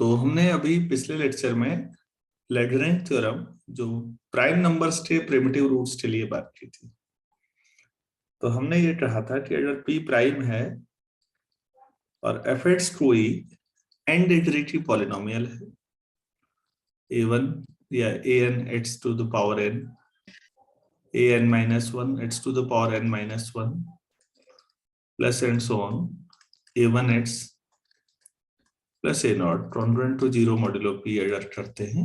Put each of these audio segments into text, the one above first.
तो हमने अभी पिछले लेक्चर में लैग्रेंज थ्योरम जो प्राइम नंबर्स थे प्रिमिटिव रूट्स के लिए बात की थी। तो हमने ये कहा था कि अगर p प्राइम है और fx कोई n डिग्री की पॉलिनोमियल है a1 या an x to the power n, an minus 1 x to the power n minus 1 plus and so on, a1x plus a not congruent to 0 modulo p अगर करते हैं,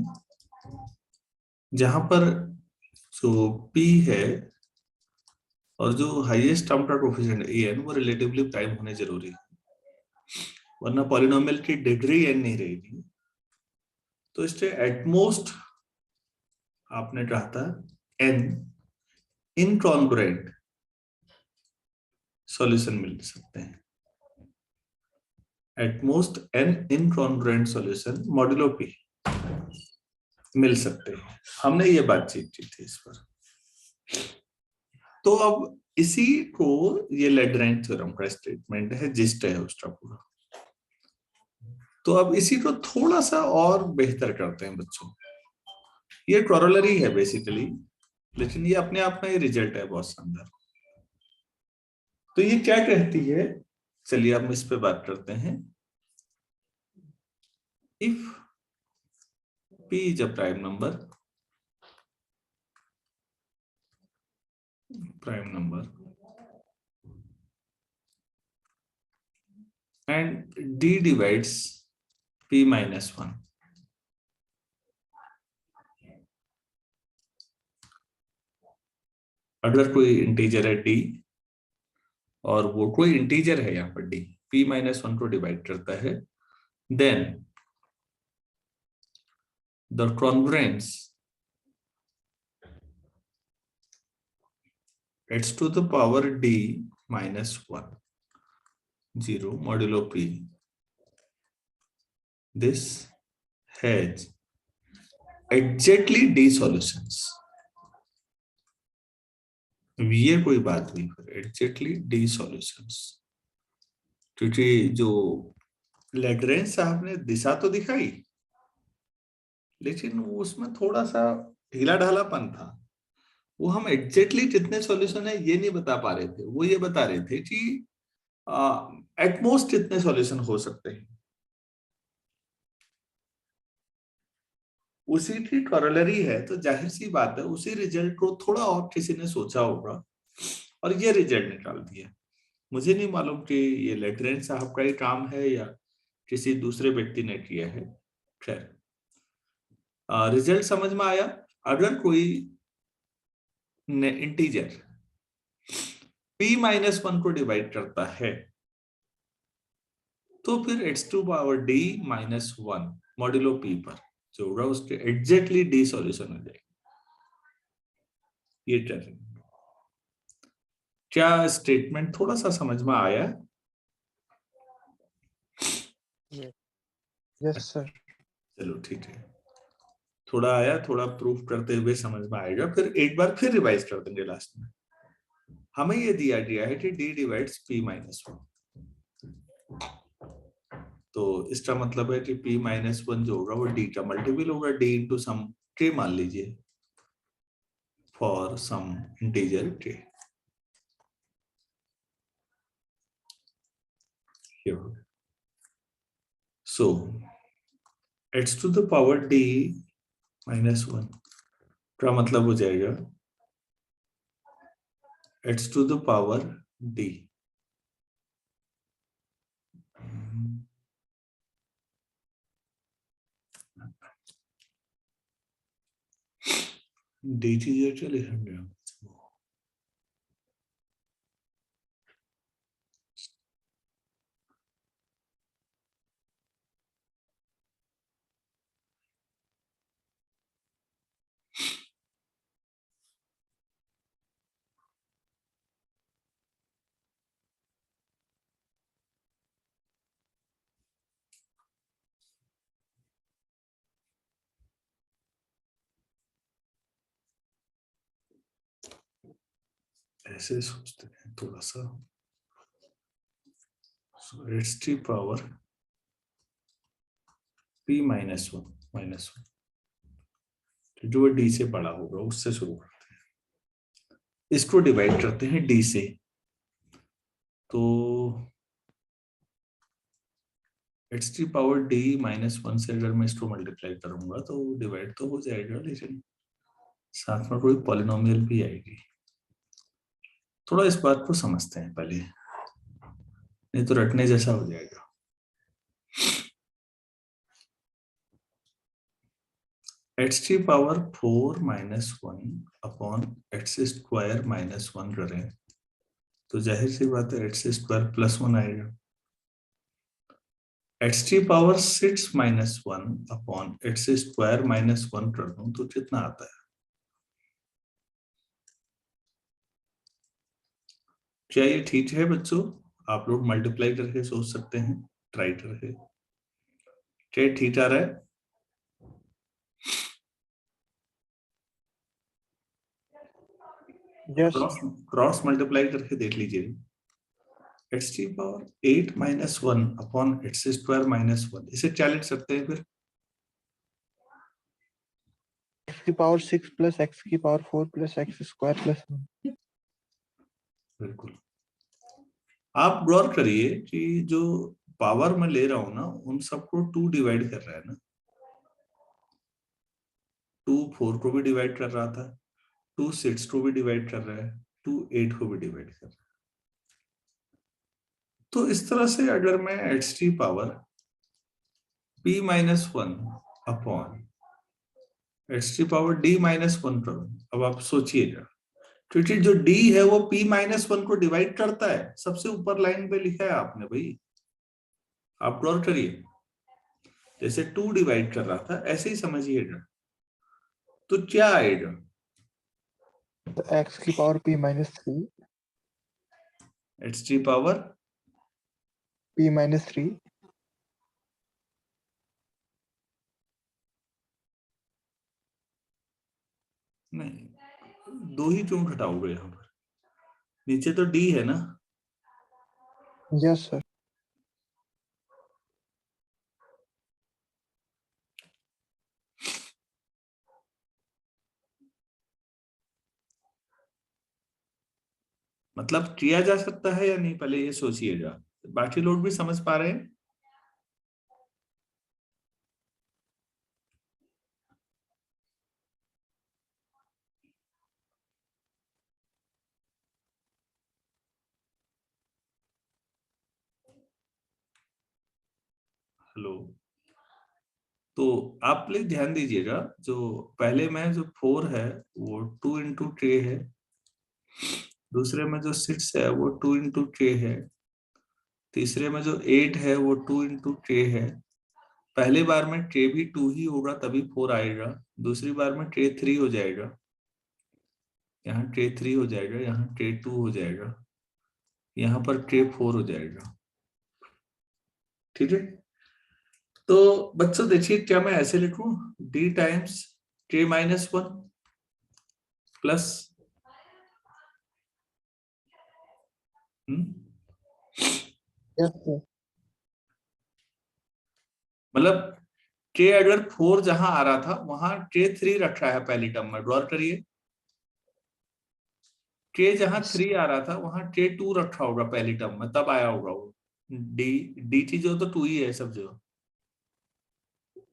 जहां पर जो p है और जो हाईएस्ट टर्म का कोफिशिएंट an वो रिलेटिवली प्राइम होने जरूरी है, वरना पॉलिनोमियल की डिग्री n नहीं रहेगी। तो इससे एटमोस्ट आपने कहा था n इनकॉन्ग्रुएंट सॉल्यूशन मिल सकते हैं, at most n incongruent solution modulo p मिल सकते हैं। हमने ये बातचीत की थी इस पर। तो अब इसी को ये लैग्रेंज थ्योरम का स्टेटमेंट है, जिस्ट है उसका पूरा। तो अब इसी को थोड़ा सा और बेहतर करते हैं बच्चों। ये कॉरोलरी है बेसिकली, लेकिन ये अपने आप में ही रिजल्ट है बहुत शानदार। तो ये क्या कहती है, चलिए हम इस पे बात करते हैं। If p is a prime number and d divides p minus 1, अगर कोई इंटीजर है d और वो कोई इंटीजर है यहाँ पर d p माइनस 1 को डिवाइड करता है, then the congruence x to the power d minus 1 0 modulo p, this has exactly d solutions। ये कोई बात नहीं, एग्जैक्टली डी सॉल्यूशंस, क्योंकि जो लैग्रेंज साहब ने दिशा तो दिखाई, लेकिन उसमें थोड़ा सा ढीला ढालापन था। वो हम एग्जैक्टली कितने सॉल्यूशन है ये नहीं बता पा रहे थे, वो ये बता रहे थे कि एटमोस्ट कितने सॉल्यूशन हो सकते हैं। उसी की कॉरोलरी है, तो जाहिर सी बात है उसी रिजल्ट को थोड़ा और किसी ने सोचा होगा और ये रिजल्ट निकाल दिया। मुझे नहीं मालूम कि ये लैग्रेंज साहब का ही काम है या किसी दूसरे व्यक्ति ने किया है। खैर, रिजल्ट समझ में आया। अगर कोई इंटीजर p माइनस 1 को डिवाइड करता है तो फिर x to power d minus 1 modulo p पर जो होगा उसके एग्जैक्टली d सॉल्यूशन हो जाएगा। ये क्या स्टेटमेंट थोड़ा सा समझ में आया? Yes sir. चलो ठीक है, थोड़ा आया, थोड़ा प्रूफ करते हुए समझ में आएगा, फिर एक बार फिर रिवाइज कर देंगे लास्ट में। हमें ये दिया गया है कि d डिवाइड्स p माइनस 1, तो इसका मतलब है कि p माइनस 1 जो होगा वो d का मल्टीपल होगा, d इंटू सम k मान लीजिए, for some integer k। So x to the power d minus 1 का मतलब हो जाएगा x to the power d, d चीजें चले होंगे। ऐसे सोचते हैं थोड़ा सा। so x की पावर p माइनस वन, जो डी से बड़ा होगा उससे शुरू करते हैं, इसको डिवाइड करते हैं डी से। तो x to power D minus one से अगर मैं इसको मल्टीप्लाई करूंगा तो डिवाइड तो हो जाएगा, लेकिन साथ में कोई पॉलिनोमियल भी आएगी। थोड़ा इस बात को समझते हैं पहले, नहीं तो रटने जैसा हो जाएगा। X to power 4 minus one upon x square minus one करें तो जाहिर सी बात है एक्स स्क्वायर प्लस वन आएगा। X to power 6 minus one upon x square minus one कर दूं तो कितना आता है? क्या ये ठीक है बच्चों? आप लोग मल्टीप्लाई करके सोच सकते हैं, ट्राई करके। क्या ठीक आ रहा है? क्रॉस मल्टीप्लाई करके देख लीजिए। X to power 8 minus one upon x square minus one, इसे क्या लिख सकते हैं फिर? एक्स की पावर 6 प्लस एक्स की power 4 plus x square plus 1। बिल्कुल। आप गौर करिए कि जो पावर मैं ले रहा हूं ना, उन सबको 2 डिवाइड कर रहा है ना। 2 4 को भी डिवाइड कर रहा था, 2 6 को भी डिवाइड कर रहा है, 2 8 को भी डिवाइड कर रहा है। तो इस तरह से अगर मैं x to power p minus one upon x to power d minus one करूं, अब आप सोचिएगा, क्योंकि जो d है वो p माइनस वन को डिवाइड करता है। सबसे ऊपर लाइन पे लिखा है आपने भाई, आप गौर करिए। जैसे 2 डिवाइड कर रहा था ऐसे ही समझिएगा। तो क्या आएगा? तो एक्स की power p minus 3, x to power p minus 3, नहीं, 2 ही क्यों घटाओगे यहाँ पर? नीचे तो d है ना। Yes sir. मतलब किया जा सकता है या नहीं, पहले ये सोचिएगा। बाकी लोग भी समझ पा रहे हैं? हेलो। तो आप प्लीज ध्यान दीजिएगा, जो पहले में जो 4 है वो 2 इंटू ट्रे है, दूसरे में जो 6 है वो 2 इंटू ट्रे है, तीसरे में जो 8 है वो 2 इंटू ट्रे है। पहले बार में ट्रे भी 2 ही होगा तभी 4 आएगा, दूसरी बार में ट्रे 3 हो जाएगा, यहाँ ट्रे 3 हो जाएगा, यहाँ ट्रे 2 हो जाएगा, यहाँ पर ट्रे 4 हो जाएगा। ठीक है। तो बच्चों देखिए, क्या मैं ऐसे लिखूं, d times k minus one plus yes sir. मतलब k अगर 4 जहां आ रहा था वहां k 3 रखा है पहली टर्म में, गौर करिए। k जहां 3 आ रहा था वहां k 2 रखा होगा पहली टर्म में, तब आया होगा वो dt जो तो 2 ही है सब जो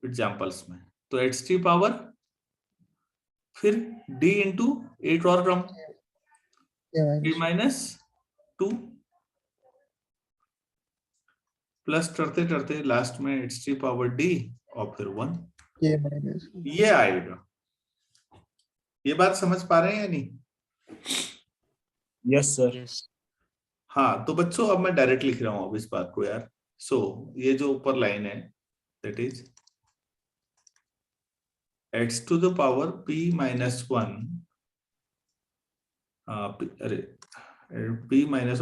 एग्जाम्पल्स में। तो एक्स टी पावर फिर d इंटू एक और टर्म k माइनस 2 प्लस करते करते लास्ट में एक्स टी पावर d और फिर 1, k माइनस, ये आएगा। ये बात समझ पा रहे हैं या नहीं? Yes sir. हाँ, तो बच्चों अब मैं डायरेक्ट लिख रहा हूं अब इस बात को यार। ये जो ऊपर लाइन है that is x to the power p minus one, अरे p minus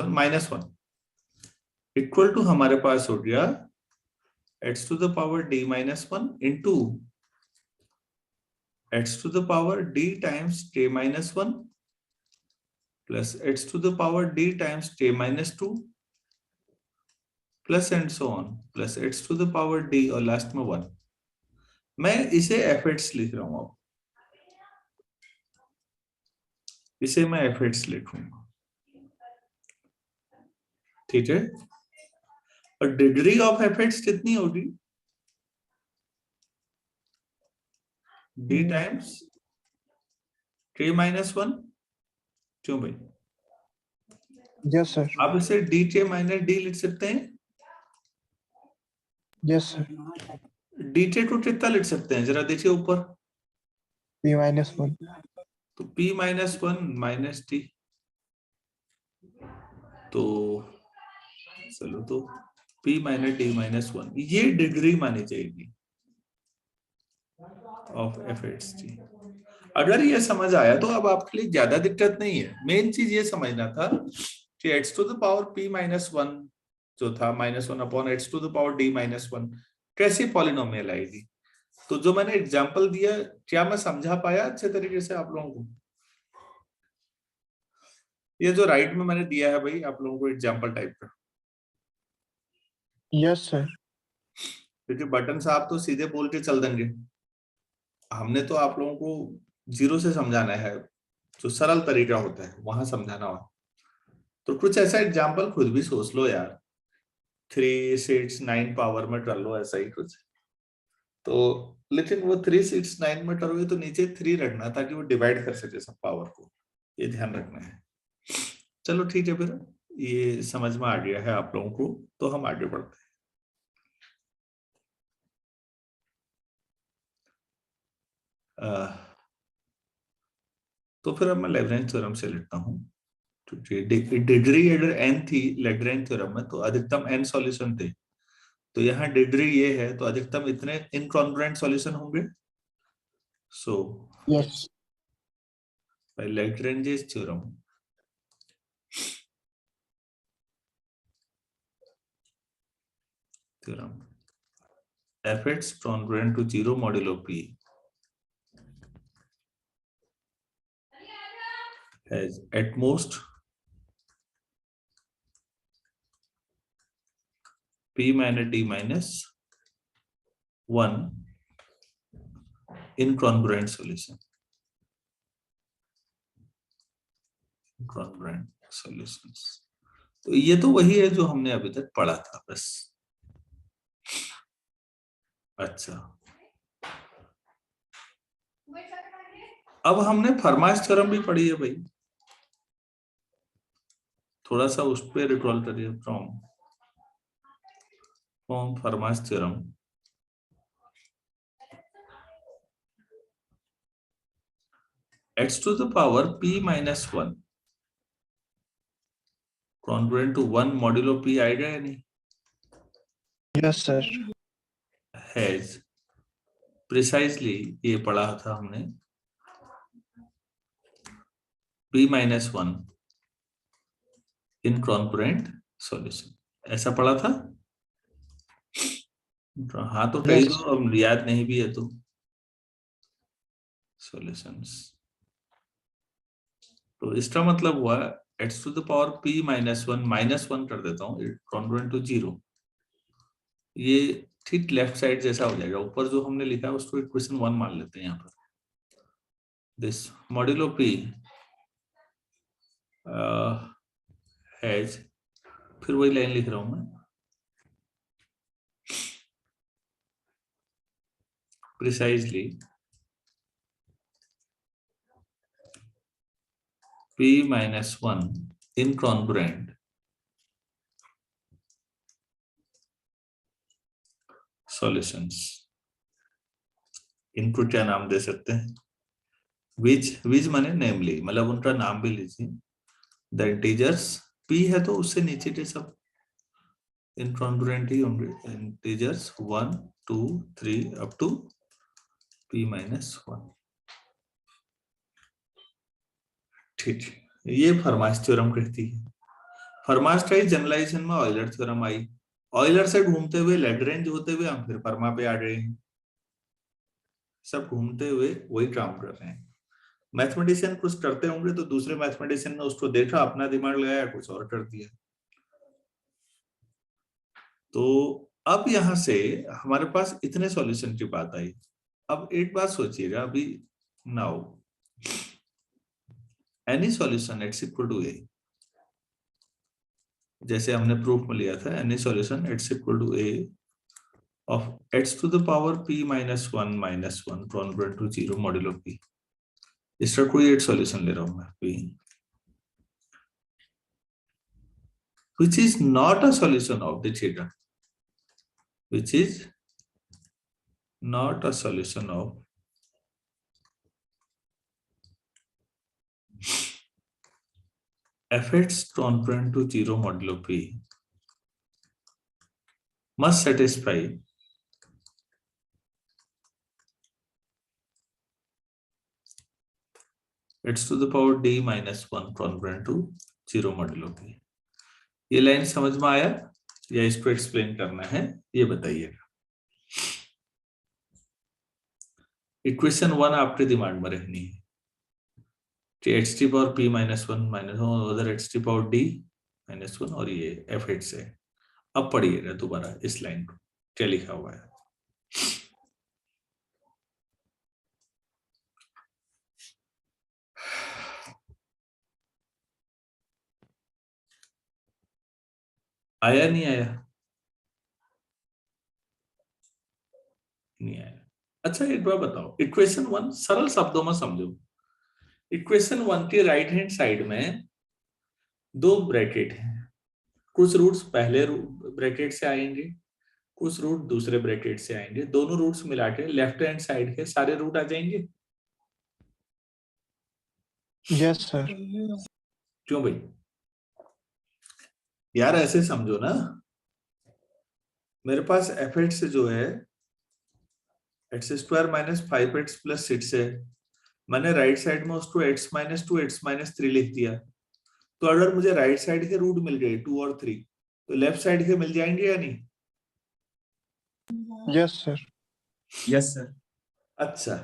one equal to हमारे पास हो गया x to the power d minus one into x to the power d times k minus one plus x to the power d times k minus two plus and so on plus x to the power d और last में 1। मैं इसे efforts लिख रहा हूं, अब इसे मैं एफर्ट्स लिखूंगा, ठीक है। और डिग्री ऑफ एफर्ट्स कितनी होगी? D times k minus one. क्यों भाई? Yes sir. आप इसे डी के माइनस डी लिख सकते हैं। Yes sir. डी के को कितना लिख सकते हैं जरा देखिए ऊपर। p minus one. तो p minus one minus T, तो चलो तो p minus D minus one, ये डिग्री मानी जाएगी ऑफ एफ एट्स टी। अगर ये समझ आया तो अब आपके लिए ज्यादा दिक्कत नहीं है। मेन चीज ये समझना था कि x to the power p minus one जो था minus one upon x to the power d minus one कैसी पॉलिनोमियल आएगी। तो जो मैंने एग्जांपल दिया, क्या मैं समझा पाया अच्छे तरीके से आप लोगों को? ये जो राइट में मैंने दिया है भाई आप लोगों को एग्जांपल टाइप का, यस सर। क्योंकि बटन साहब तो सीधे बोल के चल देंगे, हमने तो आप लोगों को जीरो से समझाना है, जो सरल तरीका होता है वहां समझाना हो। तो कुछ ऐसा एग्जांपल खुद भी सोच लो यार, 3 6 9 पावर में कर लो ऐसा ही कुछ। तो लेकिन वो 3 6 9 में करोगे तो नीचे 3 रखना ताकि वो डिवाइड कर सके सब पावर को, ये ध्यान रखना है। चलो ठीक है, फिर ये समझ में आ गया है आप लोगों को, तो हम आगे बढ़ते हैं। तो फिर अब मैं लैग्रेंज थ्योरम से लेता हूँ। डिग्री अगर n थी लैग्रेंज थ्योरम में तो अधिकतम n सॉल्यूशन थे, तो यहाँ डिग्री ये है तो अधिकतम इतने इनकॉन्ग्रुएंट सॉल्यूशन होंगे। So yes. By Lagrange theorem f(x) congruent to 0 modulo p has at most p minus d minus 1 incongruent solution. Incongruent solutions. तो ये तो वही है जो हमने अभी तक पढ़ा था बस। अच्छा, अब हमने फरमास थ्योरम भी पढ़ी है भाई, थोड़ा सा उस पर रिकॉल करिए। From Fermat's theorem x to the power p minus 1 congruent to 1 modulo p आएगा या नहीं? Yes sir. हैज प्रिसाइजली, ये पढ़ा था हमने, p minus 1 incongruent solution, ऐसा पढ़ा था। हाँ तो कही दो, अब याद नहीं भी है तो। सॉल्यूशंस, तो इसका मतलब हुआ x to the power p minus 1 minus 1 कर देता हूँ कॉन्ग्रुएंट टू 0, ये ठीक लेफ्ट साइड जैसा हो जाएगा। ऊपर जो हमने लिखा है उसको इक्वेशन 1 मान लेते हैं यहाँ पर। दिस मॉड्यूलो p हैज, फिर वही लाइन लिख रहा हूं मैं, precisely p minus 1 incongruent solutions। इनको क्या नाम दे सकते हैं? विच माने नेमली, मतलब उनका नाम भी लीजिए। द इंटीजर्स p है तो उससे नीचे के सब इनकॉन्ग्रुएंट ही होंगे, integers 1 2 3 up to p minus 1। ठीक, ये फरमास थ्योरम कहती है। फरमास का ही जनरलाइजेशन में ऑयलर थ्योरम आई। ऑयलर से घूमते हुए लैग्रेंज होते हुए हम फिर फर्मा पे आ गए हैं। सब घूमते हुए वही काम कर रहे हैं। मैथमेटिशियन कुछ करते होंगे तो दूसरे मैथमेटिशियन ने उसको देखा, अपना दिमाग लगाया, कुछ और कर दिया। तो अब यहां से हमारे पास इतने सॉल्यूशन की बात आई। अब एक बात सोचिएगा अभी, now any solution x equal to a, जैसे हमने प्रूफ में लिया था, any solution x equal to a of x to the power p minus one congruent to 0 modulo p। इसका कोई एक सॉल्यूशन ले रहा हूं मैं, p which is not a solution of the theta, which is not a solution of fx congruent to 0 modulo p must satisfy x to the power d minus 1 congruent to 0 modulo p। ये line समझ में आया या इसको explain करना है, ये बताइएगा। इक्वेशन 1 आपके दिमाग में रहनी है कि x to power p minus one उधर x to power d minus one और ये एफ एक्स है। अब पढ़िएगा दोबारा इस लाइन को, क्या लिखा हुआ है। आया नहीं आया? नहीं आया। अच्छा एक बार बताओ, इक्वेशन 1 सरल शब्दों में समझो। इक्वेशन 1 के राइट हैंड साइड में दो ब्रैकेट हैं, कुछ रूट्स पहले ब्रैकेट से आएंगे, कुछ रूट दूसरे ब्रैकेट से आएंगे, दोनों रूट्स मिला के लेफ्ट हैंड साइड के सारे रूट आ जाएंगे। Yes sir. क्यों भाई? यार ऐसे समझो ना, मेरे पास एफ एक्स जो है x square minus 5x plus 6 है, मैंने राइट साइड में उसको x माइनस 2 x माइनस 3 लिख दिया। तो अगर मुझे राइट साइड के रूट मिल गए 2 और 3, तो लेफ्ट साइड के मिल जाएंगे या नहीं? Yes sir. Yes sir. अच्छा,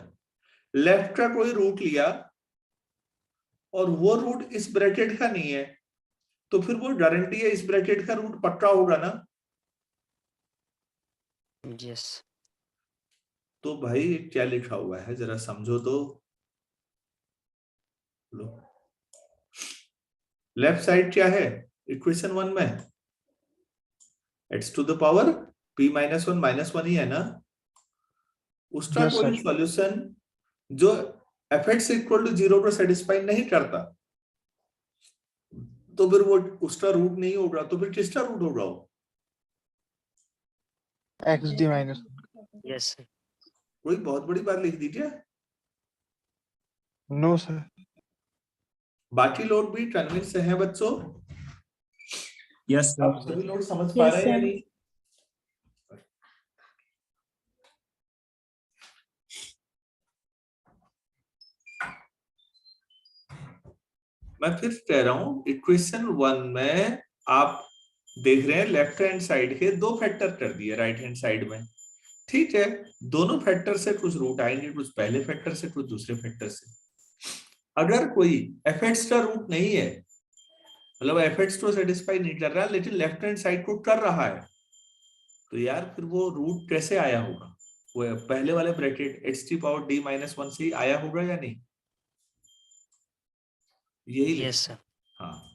लेफ्ट का कोई रूट लिया और वो रूट इस ब्रैकेट का नहीं है, तो फिर वो गारंटी है इस ब्रैकेट का रूट पक्का होगा ना? यस। तो भाई क्या लिखा हुआ है जरा समझो तो। लो, लेफ्ट साइड क्या है इक्वेशन 1 में? X to the power p minus one ही है ना? उसका Yes, कोई sir. सॉल्यूशन जो एफ एक्स इक्वल टू 0 को सेटिस्फाई नहीं करता, तो फिर वो उसका रूट नहीं होगा, तो फिर किसका रूट होगा वो? XD minus. Yes sir. कोई बहुत बड़ी बात लिख दी क्या? No sir. बाकी लोग भी कन्विंस हैं बच्चों? यस आप सर। सभी लोग समझ पा रहे हैं या नहीं? मैं फिर कह रहा हूं, इक्वेशन 1 में आप देख रहे हैं लेफ्ट हैंड साइड के दो फैक्टर कर दिए राइट हैंड साइड में, ठीक है। दोनों फैक्टर से कुछ रूट आएंगे, कुछ पहले फैक्टर से कुछ दूसरे फैक्टर से। अगर कोई एफ एक्स का रूट नहीं है, मतलब एफ एक्स को सेटिस्फाई नहीं कर रहा लेकिन लेफ्ट हैंड साइड को कर रहा है, तो यार फिर वो रूट कैसे आया होगा? वो पहले वाले bracket x to power D minus one से ही आया होगा या नहीं? यही यस सर। हाँ।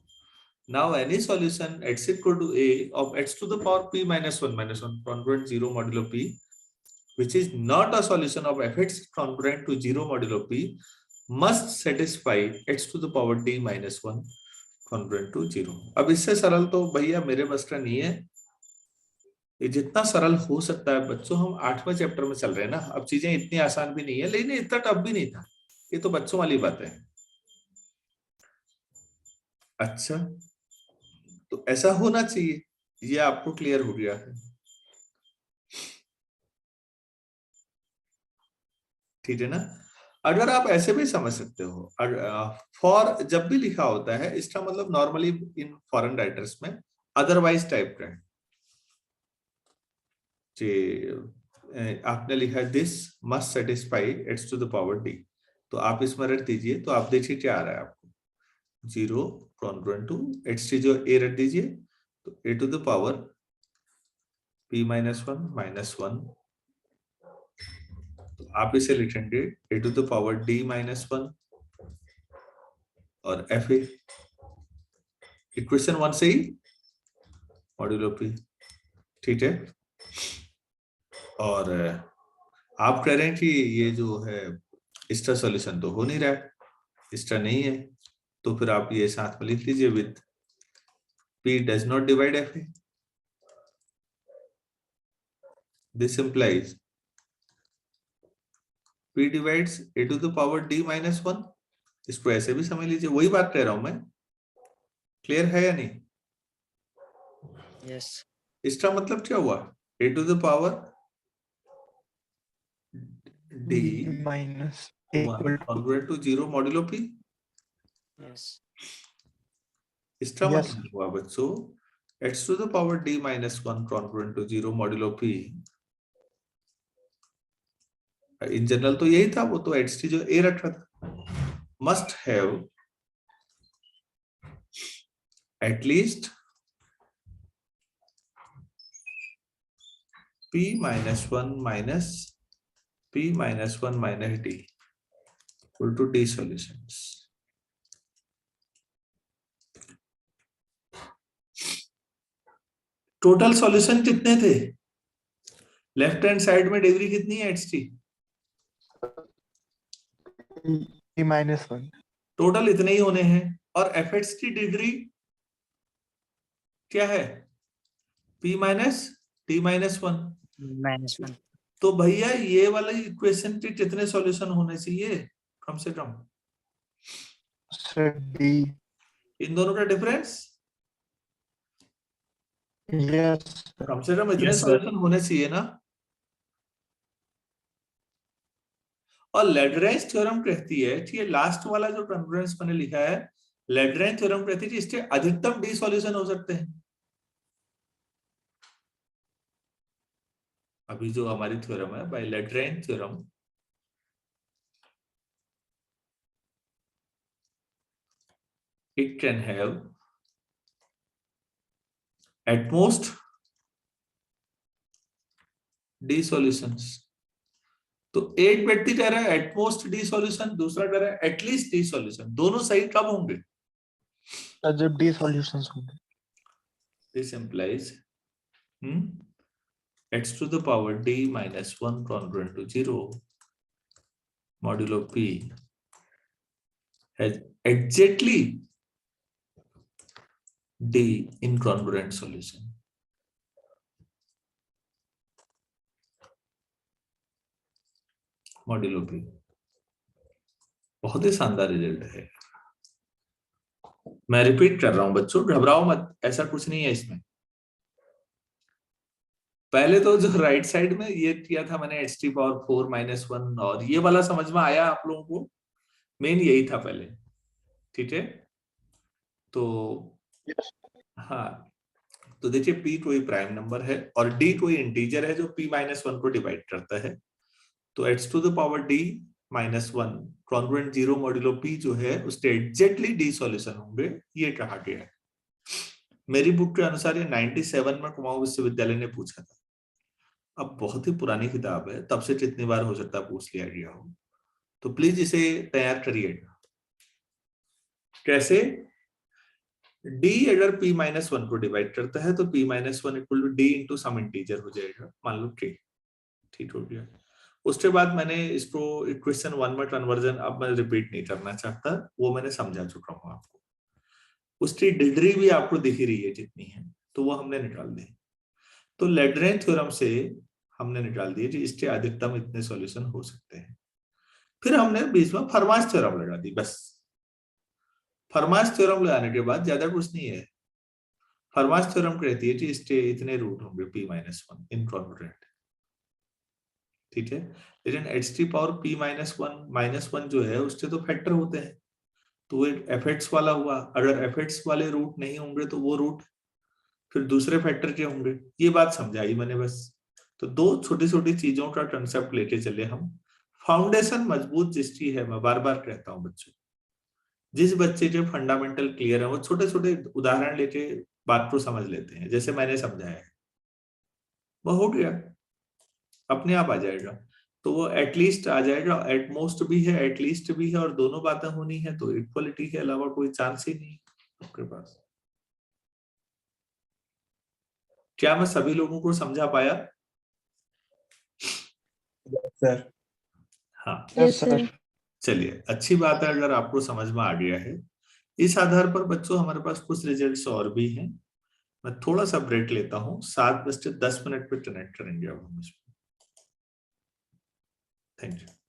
Now any solution x equal to a of x to the power p minus 1 congruent 0 modulo p, which is not a solution of fx congruent to 0 modulo p, must satisfy x to the power d minus 1 congruent to 0। अब इससे सरल तो भैया मेरे बस का नहीं है, ये जितना सरल हो सकता है बच्चों, हम 8वें चैप्टर में चल रहे हैं ना, अब चीजें इतनी आसान भी नहीं है, लेकिन इतना टफ भी नहीं था, ये तो बच्चों वाली बात है। अच्छा, तो ऐसा होना चाहिए, ये आपको क्लियर हो गया है, ठीक है ना? अगर आप ऐसे भी समझ सकते हो, फॉर जब भी लिखा होता है इसका मतलब नॉर्मली इन फॉरेन राइटर्स में अदरवाइज टाइप का है। आपने लिखा है this must satisfy x to the power d, तो आप इसमें रख दीजिए, तो आप देखिए क्या आ रहा है आपको, 0 कॉन्ग्रुएंट टू एक्स टी जो ए रख दीजिए, तो a to the power p minus one आप इसे लिखेंगे a to the power d minus 1 और fa इक्वेशन 1 से ही मॉड्यूलो p, ठीक है। और आप कह रहे हैं कि ये जो है इसका सॉल्यूशन तो हो नहीं रहा है, इसका नहीं है, तो फिर आप ये साथ में लिख लीजिए with p does not divide fa. This implies p divides a to the power d minus 1. इसको ऐसे भी समझ लीजिए, वही बात कह रहा हूं मैं। क्लियर है या नहीं? यस इसका मतलब क्या हुआ? a to the power d minus 1 equal to congruent to 0 modulo p. Yes इसका Yes. मतलब हुआ बच्चों x to the power d minus 1 congruent to 0 modulo p। In general तो यही था, वो तो xt जो a रखा था, must have at least p minus 1 minus p minus 1 minus d equal to d solutions। Total solution कितने थे? लेफ्ट हैंड साइड में डिग्री कितनी है xt? p minus 1. टोटल इतने ही होने हैं। और fx की डिग्री क्या है? p minus t minus 1। -1 तो भैया ये वाला इक्वेशन के कितने सॉल्यूशन होने चाहिए कम से कम? So d. इन दोनों का डिफरेंस Yes. कम से कम इतने Yes, sir. सॉल्यूशन होने चाहिए ना। और लैग्रेंज थ्योरम कहती है कि ये लास्ट वाला जो कॉन्फ्रेंस मैंने लिखा है, लैग्रेंज थ्योरम कहती है कि इसके अधिकतम डी सॉल्यूशन हो सकते हैं। अभी जो हमारी थ्योरम है by Lagrange theorem, it can have at most d solutions। तो एक व्यक्ति कह रहा है एट मोस्ट डी सॉल्यूशन, दूसरा कह रहा है एटलीस्ट डी सॉल्यूशन। दोनों सही कब होंगे? जब d solutions होंगे। This implies x to the power d minus 1 congruent to 0 modulo p has exactly d incongruent solution। Modulo p बहुत ही शानदार रिजल्ट है। मैं रिपीट कर रहा हूं बच्चों, घबराओ मत, ऐसा कुछ नहीं है इसमें। पहले तो जो राइट साइड में ये किया था मैंने एच टी पावर 4 माइनस 1, और ये वाला समझ में आया आप लोगों को? मेन यही था पहले, ठीक है। तो हाँ, तो देखिए p कोई प्राइम नंबर है और d कोई इंटीजर है जो p माइनस 1 को डिवाइड करता है। तो h to the power d minus 1 congruent 0 modulo p जो है उसके एग्जैक्टली d सॉल्यूशन होंगे, ये कहा गया है। मेरी बुक के अनुसार ये 97 में कुमाऊं विश्वविद्यालय ने पूछा था। अब बहुत ही पुरानी किताब है, तब से कितनी बार हो सकता है पूछ लिया गया हो, तो प्लीज इसे तैयार करिएगा। कैसे? d अगर p माइनस 1 को डिवाइड करता है तो p minus 1 equal to d into some integer हो जाएगा, मान लो k, ठीक हो गया। उसके बाद मैंने इसको इक्वेशन 1 में कन्वर्जन अब मैं रिपीट नहीं करना चाहता, वो मैंने समझा चुका हूं आपको। उसकी डिग्री भी आपको दिख ही रही है जितनी है, तो वो हमने निकाल दी। तो लैग्रेंज थ्योरम से हमने निकाल दिया कि इसके अधिकतम इतने सॉल्यूशन हो सकते हैं। फिर हमने बीच में फरमास थ्योरम लगा दी, बस। फरमास थ्योरम लगाने के बाद ज्यादा कुछ नहीं है। फरमास थ्योरम कहती है कि इसके इतने रूट होंगे p माइनस 1 इनकॉन्ग्रुएंट, ठीक है। लेकिन H T power p minus 1 जो है उसके तो फैक्टर होते हैं, तो वो एक एफएक्स वाला हुआ। अगर एफएक्स वाले रूट नहीं होंगे तो वो रूट फिर दूसरे फैक्टर के होंगे। ये बात समझाई मैंने बस। तो दो छोटी छोटी चीजों का कंसेप्ट लेके चले हम। फाउंडेशन मजबूत जिसकी है, मैं बार बार कहता हूं बच्चों, जिस बच्चे के फंडामेंटल क्लियर है वो छोटे छोटे उदाहरण लेके बात को समझ लेते हैं, जैसे मैंने समझाया है, वो हो गया, अपने आप आ जाएगा। तो वो एटलीस्ट आ जाएगा, एटमोस्ट भी है, एटलीस्ट भी है, और दोनों बातें होनी है, तो इक्वलिटी के अलावा कोई चांस ही नहीं आपके पास। क्या मैं सभी लोगों को समझा पाया? सर। हाँ, यस सर। चलिए, अच्छी बात है अगर आपको समझ में आ गया है। इस आधार पर बच्चों हमारे पास कुछ रिजल्ट्स और भी हैं। मैं थोड़ा सा ब्रेक लेता हूँ, 7:10 पे कनेक्ट करेंगे अब हम इसमें। Thank you.